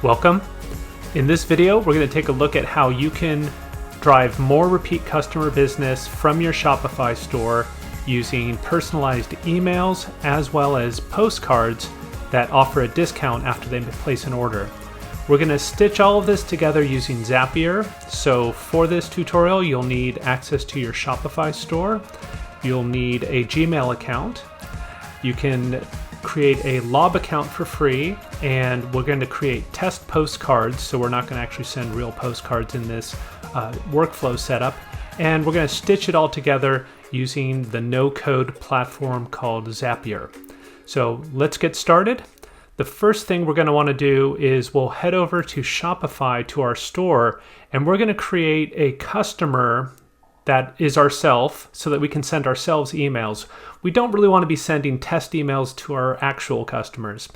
Welcome. In this video, we're going to take a look at how you can drive more repeat customer business from your Shopify store using personalized emails as well as postcards that offer a discount after they place an order. We're going to stitch all of this together using Zapier. So for this tutorial, you'll need access to your Shopify store. You'll need a Gmail account. You can create a Lob account for free, and we're going to create test postcards, so we're not going to actually send real postcards in this workflow setup, and we're going to stitch it all together using the no-code platform called Zapier. So let's get started. The first thing we're going to want to do is we'll head over to Shopify to our store, and we're going to create a customer that is ourselves so that we can send ourselves emails. We don't really want to be sending test emails to our actual customers.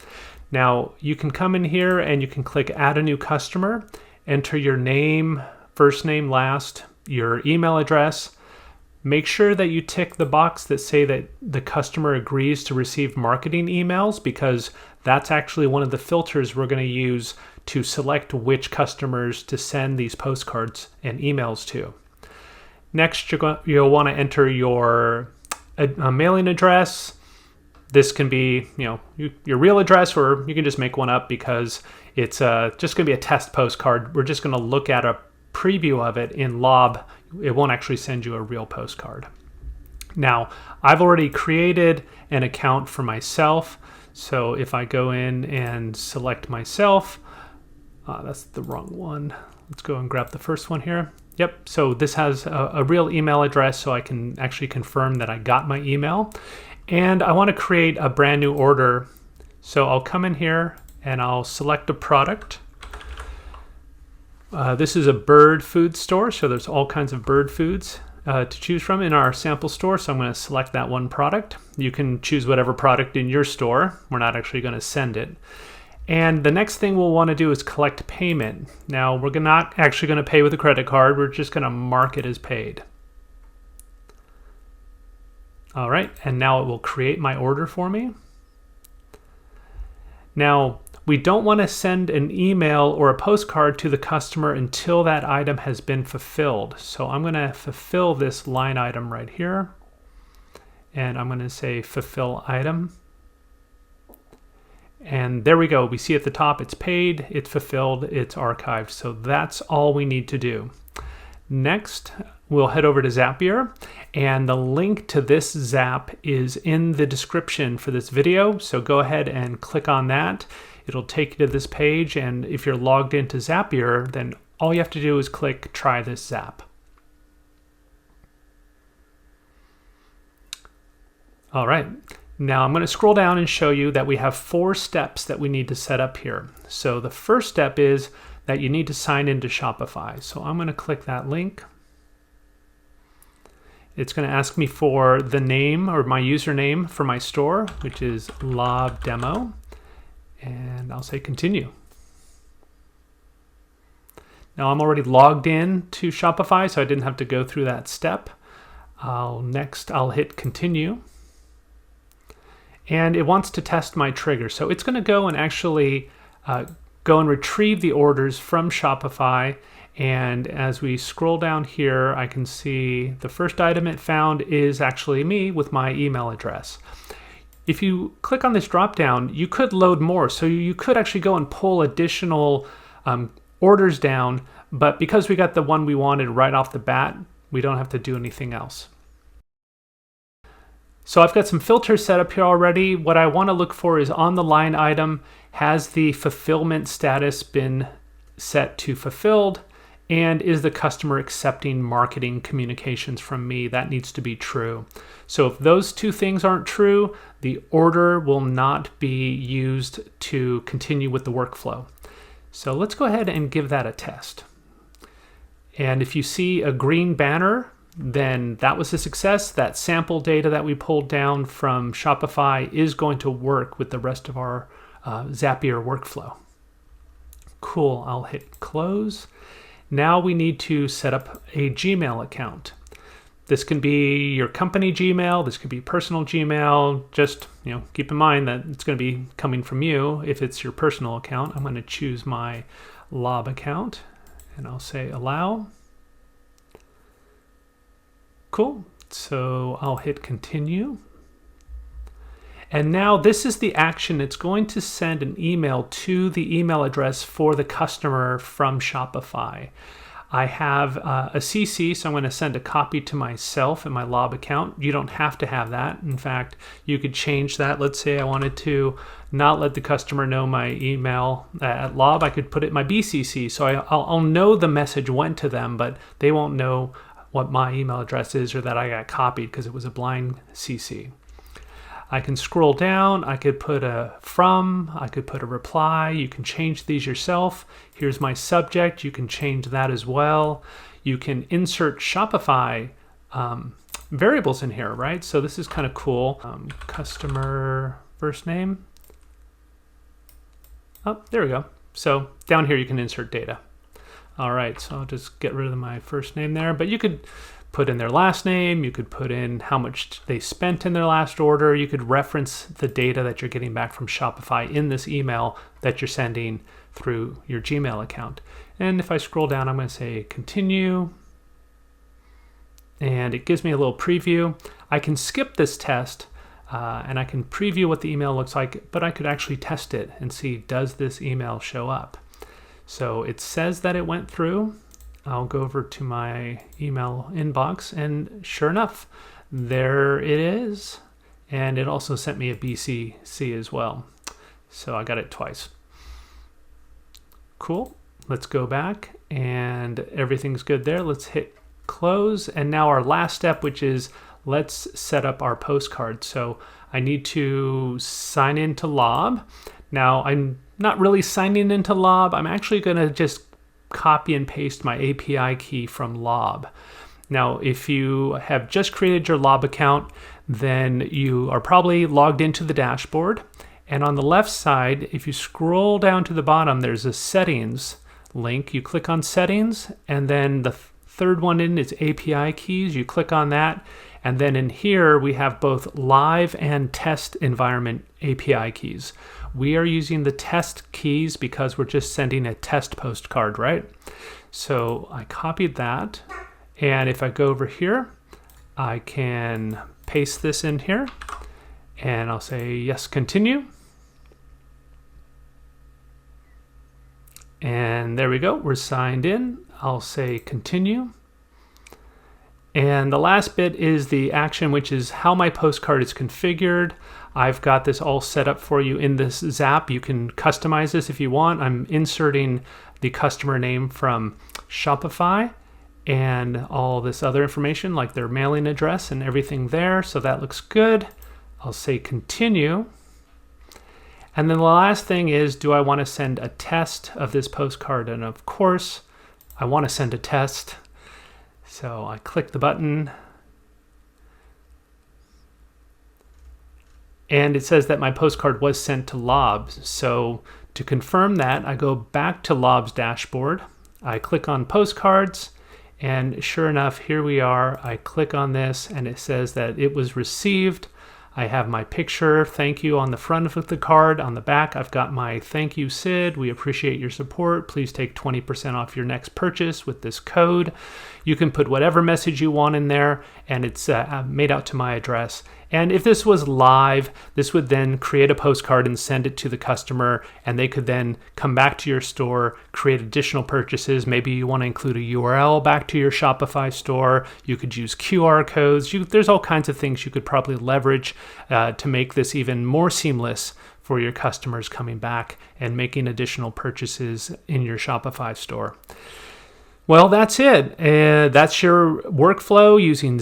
Now, you can come in here and you can click Add a New Customer, enter your name, first name, last, your email address. Make sure that you tick the box that say that the customer agrees to receive marketing emails, because that's actually one of the filters we're going to use to select which customers to send these postcards and emails to. Next, you'll want to enter your mailing address. This can be, your real address, or you can just make one up because it's just going to be a test postcard. We're just going to look at a preview of it in Lob. It won't actually send you a real postcard. Now, I've already created an account for myself. So if I go in and select myself, that's the wrong one. Let's go and grab the first one here. Yep, so this has a real email address, so I can actually confirm that I got my email. And I want to create a brand new order. So I'll come in here and I'll select a product. This is a bird food store, so there's all kinds of bird foods to choose from in our sample store. So I'm going to select that one product. You can choose whatever product in your store. We're not actually going to send it. And the next thing we'll want to do is collect payment. Now, we're not actually going to pay with a credit card. We're just going to mark it as paid. All right, and now it will create my order for me. Now, we don't want to send an email or a postcard to the customer until that item has been fulfilled. So I'm going to fulfill this line item right here. And I'm going to say fulfill item. And there we go. We see at the top it's paid, it's fulfilled, it's archived. So that's all we need to do. Next, we'll head over to Zapier, and the link to this Zap is in the description for this video. So go ahead and click on that. It'll take you to this page, and if you're logged into Zapier, then all you have to do is click Try This Zap. All right. Now I'm going to scroll down and show you that we have 4 steps that we need to set up here. So the first step is that you need to sign into Shopify. So I'm going to click that link. It's going to ask me for the name or my username for my store, which is Lob Demo. And I'll say continue. Now I'm already logged in to Shopify, so I didn't have to go through that step. Next, I'll hit continue. And it wants to test my trigger. So it's going to go and actually go and retrieve the orders from Shopify. And as we scroll down here, I can see the first item it found is actually me with my email address. If you click on this drop down, you could load more. So you could actually go and pull additional orders down. But because we got the one we wanted right off the bat, we don't have to do anything else. So I've got some filters set up here already. What I want to look for is on the line item, has the fulfillment status been set to fulfilled? And is the customer accepting marketing communications from me? That needs to be true. So if those 2 things aren't true, the order will not be used to continue with the workflow. So let's go ahead and give that a test. And if you see a green banner, then that was a success. That sample data that we pulled down from Shopify is going to work with the rest of our Zapier workflow. Cool, I'll hit close. Now we need to set up a Gmail account. This can be your company Gmail, this could be personal Gmail. Just, keep in mind that it's going to be coming from you if it's your personal account. I'm going to choose my Lob account and I'll say allow. Cool. So I'll hit continue. And now this is the action. It's going to send an email to the email address for the customer from Shopify. I have a CC, so I'm going to send a copy to myself in my Lob account. You don't have to have that. In fact, you could change that. Let's say I wanted to not let the customer know my email at Lob. I could put it in my BCC, so I'll know the message went to them, but they won't know what my email address is or that I got copied because it was a blind CC. I can scroll down, I could put a from, I could put a reply. You can change these yourself. Here's my subject, you can change that as well. You can insert Shopify variables in here, right? So this is kind of cool. Customer first name. Oh, there we go. So down here you can insert data. All right, so I'll just get rid of my first name there, but you could put in their last name, you could put in how much they spent in their last order, you could reference the data that you're getting back from Shopify in this email that you're sending through your Gmail account. And if I scroll down, I'm going to say continue, and it gives me a little preview. I can skip this test and I can preview what the email looks like, but I could actually test it and see, does this email show up? So it says that it went through. I'll go over to my email inbox, and sure enough, there it is. And it also sent me a BCC as well. So I got it twice. Cool. Let's go back, and everything's good there. Let's hit close. And now our last step, which is let's set up our postcard. So I need to sign into Lob. Now I'm not really signing into Lob. I'm actually going to just copy and paste my API key from Lob. Now, if you have just created your Lob account, then you are probably logged into the dashboard. And on the left side, if you scroll down to the bottom, there's a settings link. You click on settings, and then the third one in is API keys. You click on that. And then in here, we have both live and test environment API keys. We are using the test keys because we're just sending a test postcard, right? So I copied that. And if I go over here, I can paste this in here. And I'll say, yes, continue. And there we go. We're signed in. I'll say continue. And the last bit is the action, which is how my postcard is configured. I've got this all set up for you in this Zap. You can customize this if you want. I'm inserting the customer name from Shopify and all this other information like their mailing address and everything there. So that looks good. I'll say continue. And then the last thing is, do I want to send a test of this postcard? And of course, I want to send a test. So I click the button, and it says that my postcard was sent to Lob. So to confirm that, I go back to Lob's dashboard. I click on postcards, and sure enough, here we are. I click on this, and it says that it was received. I have my picture, thank you, on the front of the card. On the back, I've got my thank you, Sid. We appreciate your support. Please take 20% off your next purchase with this code. You can put whatever message you want in there, and it's made out to my address. And if this was live, this would then create a postcard and send it to the customer, and they could then come back to your store, create additional purchases. Maybe you want to include a URL back to your Shopify store. You could use QR codes. There's all kinds of things you could probably leverage to make this even more seamless for your customers coming back and making additional purchases in your Shopify store. Well, that's it. That's your workflow using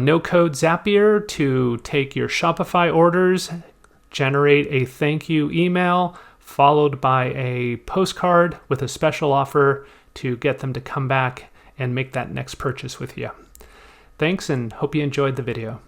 no-code Zapier to take your Shopify orders, generate a thank you email, followed by a postcard with a special offer to get them to come back and make that next purchase with you. Thanks, and hope you enjoyed the video.